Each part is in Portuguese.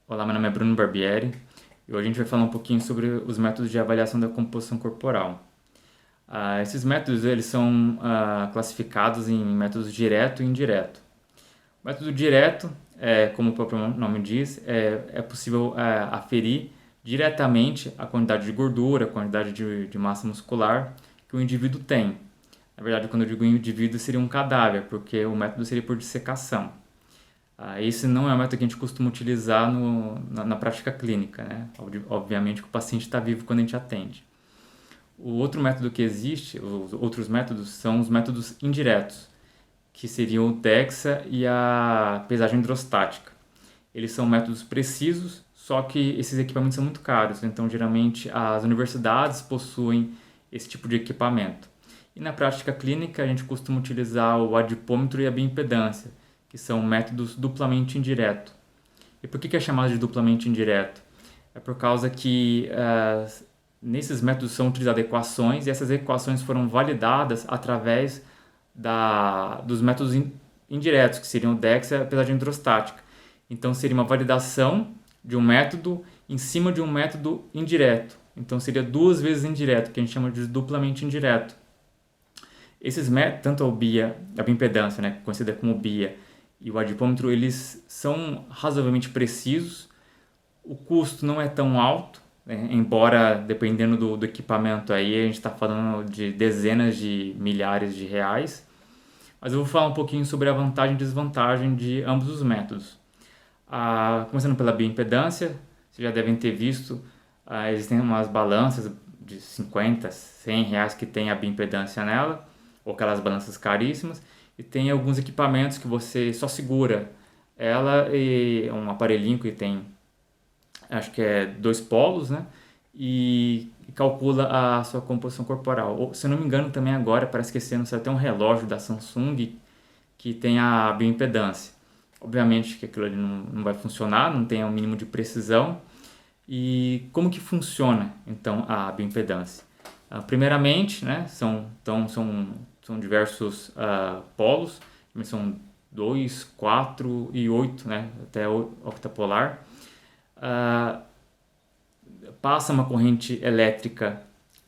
Olá, meu nome é Bruno Barbieri e hoje a gente vai falar um pouquinho sobre os métodos de avaliação da composição corporal. Esses métodos eles são classificados em métodos direto e indireto. O método direto, como o próprio nome diz, é possível aferir diretamente a quantidade de gordura, a quantidade de massa muscular que o indivíduo tem. Na verdade, quando eu digo indivíduo, seria um cadáver, porque o método seria por dissecação. Esse não é o método que a gente costuma utilizar na prática clínica, né? Obviamente que o paciente está vivo quando a gente atende. O outro método que existe, os outros métodos, são os métodos indiretos, que seriam o DEXA e a pesagem hidrostática. Eles são métodos precisos, só que esses equipamentos são muito caros, então geralmente as universidades possuem esse tipo de equipamento. E na prática clínica a gente costuma utilizar o adipômetro e a bioimpedância, que são métodos duplamente indiretos. E por que é chamado de duplamente indireto? É por causa que nesses métodos são utilizadas equações e essas equações foram validadas através dos métodos indiretos, que seriam o DEX e a pesagem hidrostática. Então seria uma validação de um método em cima de um método indireto. Então seria duas vezes indireto, que a gente chama de duplamente indireto. Esses métodos, tanto a bioimpedância, né, conhecida como BIA, e o adipômetro, eles são razoavelmente precisos. O custo não é tão alto, né, embora dependendo do equipamento aí, a gente está falando de dezenas de milhares de reais. Mas eu vou falar um pouquinho sobre a vantagem e desvantagem de ambos os métodos. Começando pela bioimpedância, vocês já devem ter visto, existem umas balanças de 50, 100 reais que tem a bioimpedância nela, ou aquelas balanças caríssimas, e tem alguns equipamentos que você só segura ela e um aparelhinho que tem, acho que é dois polos, né? E calcula a sua composição corporal. Ou, se eu não me engano, também agora, parece que esse ano saiu até um relógio da Samsung que tem a bioimpedância. Obviamente que aquilo ali não vai funcionar, não tem o mínimo de precisão. E como que funciona, então, a bioimpedância? Primeiramente, né, são diversos polos, são 2, 4 e 8, né, até octapolar. Passa uma corrente elétrica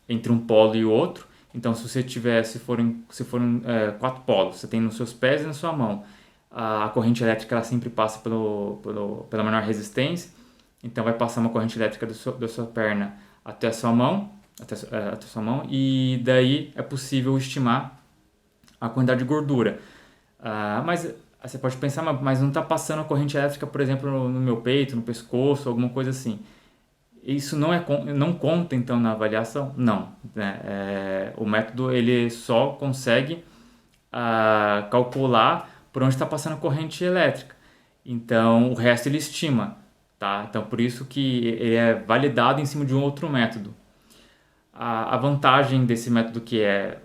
entre um polo e o outro. Então, se forem quatro polos, você tem nos seus pés e na sua mão. A corrente elétrica ela sempre passa pela menor resistência. Então, vai passar uma corrente elétrica da sua perna até a sua mão, até a sua mão, e daí é possível estimar a quantidade de gordura. Mas você pode pensar, mas não está passando a corrente elétrica, por exemplo, no meu peito, no pescoço, alguma coisa assim. Isso não conta então na avaliação? Não, né? O método ele só consegue calcular por onde está passando a corrente elétrica. Então o resto ele estima, tá? Então por isso que ele é validado em cima de um outro método. A vantagem desse método que é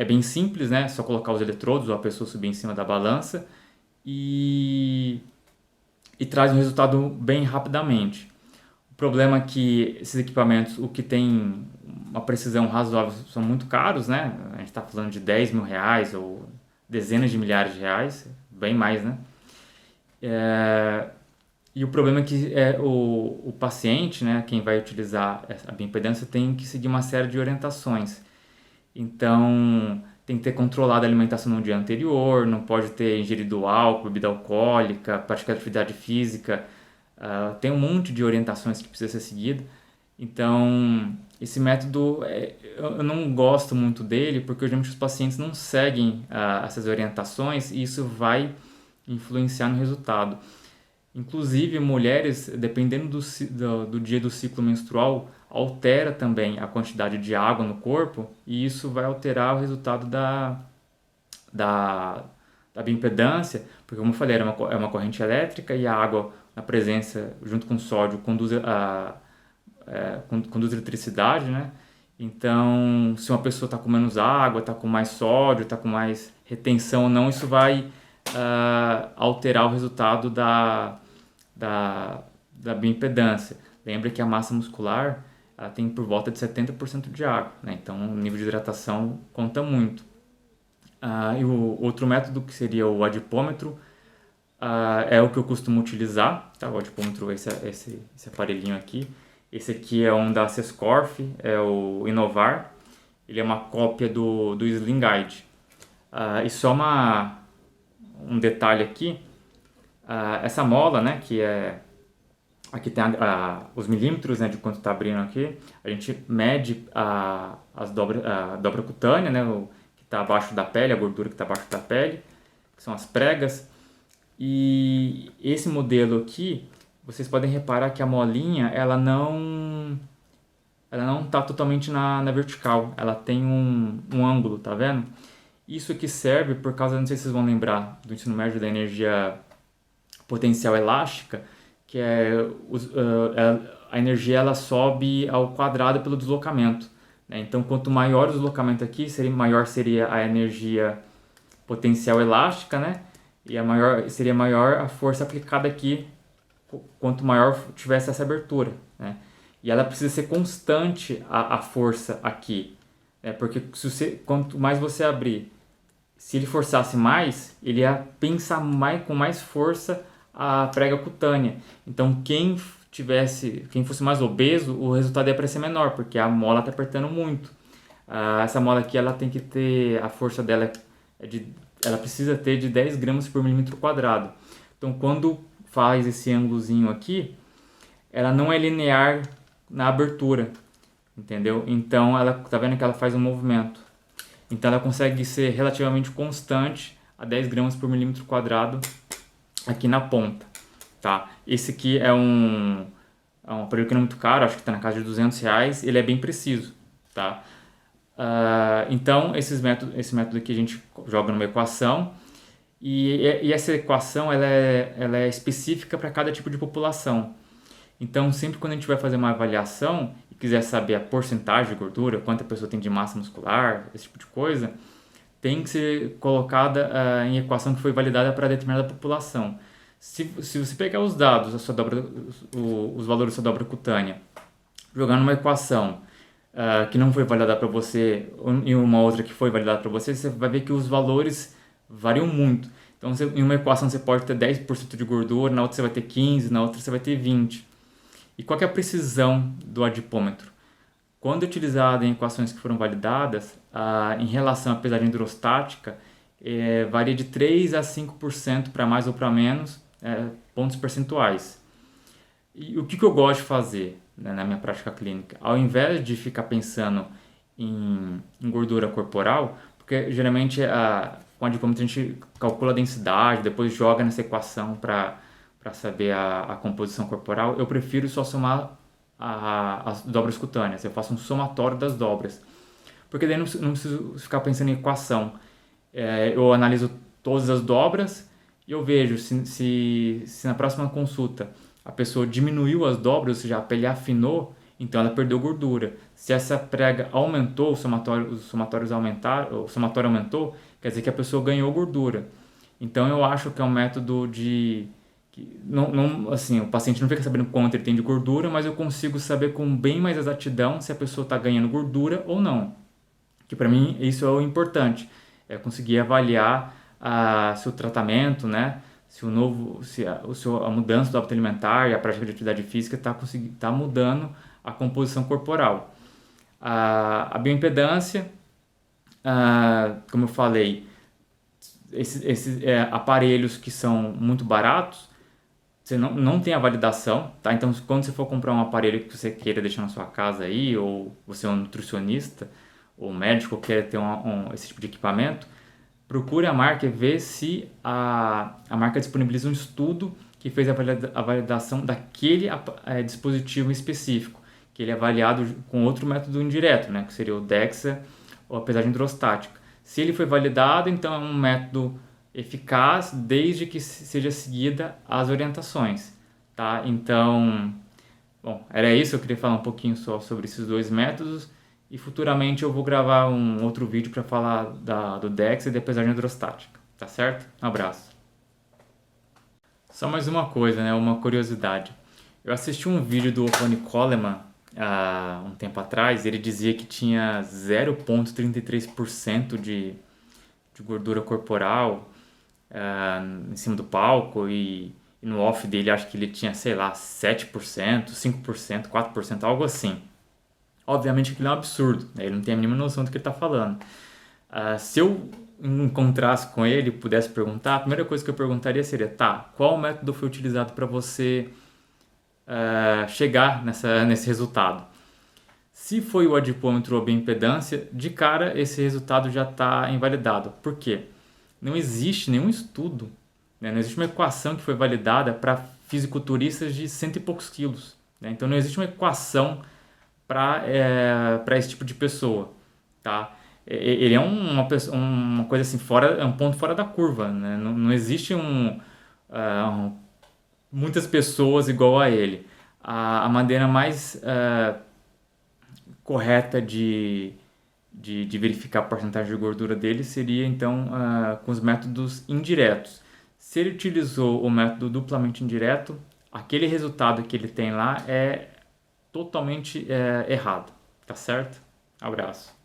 bem simples, né? É só colocar os eletrodos ou a pessoa subir em cima da balança e traz um resultado bem rapidamente. O problema é que esses equipamentos, o que tem uma precisão razoável, são muito caros, né? A gente está falando de 10 mil reais ou dezenas de milhares de reais, bem mais, né? E o problema é que o paciente, né, quem vai utilizar a bioimpedância, tem que seguir uma série de orientações. Então, tem que ter controlado a alimentação no dia anterior, não pode ter ingerido álcool, bebida alcoólica, praticar atividade física. Tem um monte de orientações que precisa ser seguido. Então, esse método, eu não gosto muito dele, porque geralmente os pacientes não seguem essas orientações e isso vai influenciar no resultado. Inclusive, mulheres, dependendo do dia do ciclo menstrual, altera também a quantidade de água no corpo e isso vai alterar o resultado da, da bioimpedância, porque, como eu falei, é uma corrente elétrica e a água, na presença, junto com o sódio, conduz eletricidade, né? Então, se uma pessoa está com menos água, está com mais sódio, está com mais retenção ou não, isso vai alterar o resultado da bioimpedância. Lembra que a massa muscular ela tem por volta de 70% de água, né? Então o nível de hidratação conta muito. E o outro método, que seria o adipômetro, é o que eu costumo utilizar, tá? O adipômetro, esse aparelhinho aqui. Esse aqui é um da Sescorf, é o Inovar. Ele é uma cópia do Slim Guide. E só um detalhe aqui, essa mola, né, que é... Aqui tem os milímetros, né, de quanto está abrindo aqui. A gente mede a dobra cutânea, né, o que está abaixo da pele, a gordura que está abaixo da pele, que são as pregas. E esse modelo aqui, vocês podem reparar que a molinha, ela não está totalmente na vertical. Ela tem um ângulo, tá vendo? Isso aqui serve por causa, não sei se vocês vão lembrar, do ensino médio da energia potencial elástica, que a energia ela sobe ao quadrado pelo deslocamento, né? Então, quanto maior o deslocamento aqui, maior seria a energia potencial elástica, né? E seria maior a força aplicada aqui, quanto maior tivesse essa abertura, né? E ela precisa ser constante a força aqui, né? Porque quanto mais você abrir, se ele forçasse mais, ele ia pensar com mais força a prega cutânea. Então, quem fosse mais obeso, o resultado ia parecer menor, porque a mola está apertando muito. Essa mola aqui, ela tem que ter, a força dela ela precisa ter de 10 gramas por milímetro quadrado. Então, quando faz esse ângulozinho aqui, ela não é linear na abertura, entendeu? Então, tá vendo que ela faz um movimento. Então, ela consegue ser relativamente constante a 10 gramas por milímetro quadrado aqui na ponta, tá? Esse aqui é um aparelho que não é muito caro, acho que está na casa de R$ 200, ele é bem preciso, tá? Então, esse método aqui a gente joga numa equação e essa equação ela é específica para cada tipo de população. Então, sempre quando a gente vai fazer uma avaliação e quiser saber a porcentagem de gordura, quanta pessoa tem de massa muscular, esse tipo de coisa, tem que ser colocada em equação que foi validada para determinada população. Se você pegar os dados, os valores da sua dobra cutânea, jogar numa equação que não foi validada para você e uma outra que foi validada para você, você vai ver que os valores variam muito. Então, em uma equação você pode ter 10% de gordura, na outra você vai ter 15%, na outra você vai ter 20%. E qual que é a precisão do adipômetro? Quando utilizado em equações que foram validadas, em relação à pesagem hidrostática, varia de 3 a 5% para mais ou para menos pontos percentuais. E o que eu gosto de fazer, né, na minha prática clínica? Ao invés de ficar pensando em gordura corporal, porque geralmente com a adipômetro a gente calcula a densidade, depois joga nessa equação para saber a composição corporal, eu prefiro só somar as dobras cutâneas. Eu faço um somatório das dobras. Porque daí não preciso ficar pensando em equação. Eu analiso todas as dobras e eu vejo se na próxima consulta a pessoa diminuiu as dobras, ou seja, a pele afinou, então ela perdeu gordura. Se essa prega aumentou, os somatórios aumentaram, o somatório aumentou, quer dizer que a pessoa ganhou gordura. Então eu acho que é um método assim, o paciente não fica sabendo quanto ele tem de gordura, mas eu consigo saber com bem mais exatidão se a pessoa está ganhando gordura ou não. Que para mim isso é o importante, é conseguir avaliar se o tratamento, né, se a mudança do hábito alimentar e a prática de atividade física está mudando a composição corporal. A bioimpedância, como eu falei, esses aparelhos que são muito baratos, você não tem a validação, tá? Então, quando você for comprar um aparelho que você queira deixar na sua casa aí, ou você é um nutricionista, ou médico queira ter esse tipo de equipamento, procure a marca e vê se a marca disponibiliza um estudo que fez a validação daquele dispositivo específico, que ele é avaliado com outro método indireto, né? Que seria o DEXA ou a pesagem hidrostática. Se ele foi validado, então é um método eficaz desde que seja seguida as orientações, tá? Então, bom, era isso, eu queria falar um pouquinho só sobre esses dois métodos e futuramente eu vou gravar um outro vídeo para falar do DEXA e da pesagem hidrostática, tá certo? Um abraço. Só mais uma coisa, né? Uma curiosidade. Eu assisti um vídeo do Ronnie Coleman há um tempo atrás, ele dizia que tinha 0,33% de gordura corporal. em cima do palco e no off dele acho que ele tinha, sei lá, 7%, 5%, 4%, algo assim. Obviamente aquilo é um absurdo, né? Ele não tem a mínima noção do que ele está falando. Se eu encontrasse com ele e pudesse perguntar, a primeira coisa que eu perguntaria seria, tá, qual método foi utilizado para você chegar nesse resultado? Se foi o adipômetro ou a bioimpedância, de cara esse resultado já está invalidado. Por quê? Não existe nenhum estudo, né? Não existe uma equação que foi validada para fisiculturistas de cento e poucos quilos, né? Então não existe uma equação para esse tipo de pessoa, tá? Ele é uma coisa assim fora, é um ponto fora da curva, né? Não existe muitas pessoas igual a ele. A maneira mais correta de verificar a porcentagem de gordura dele seria então com os métodos indiretos. Se ele utilizou o método duplamente indireto, aquele resultado que ele tem lá é totalmente errado, tá certo? Abraço.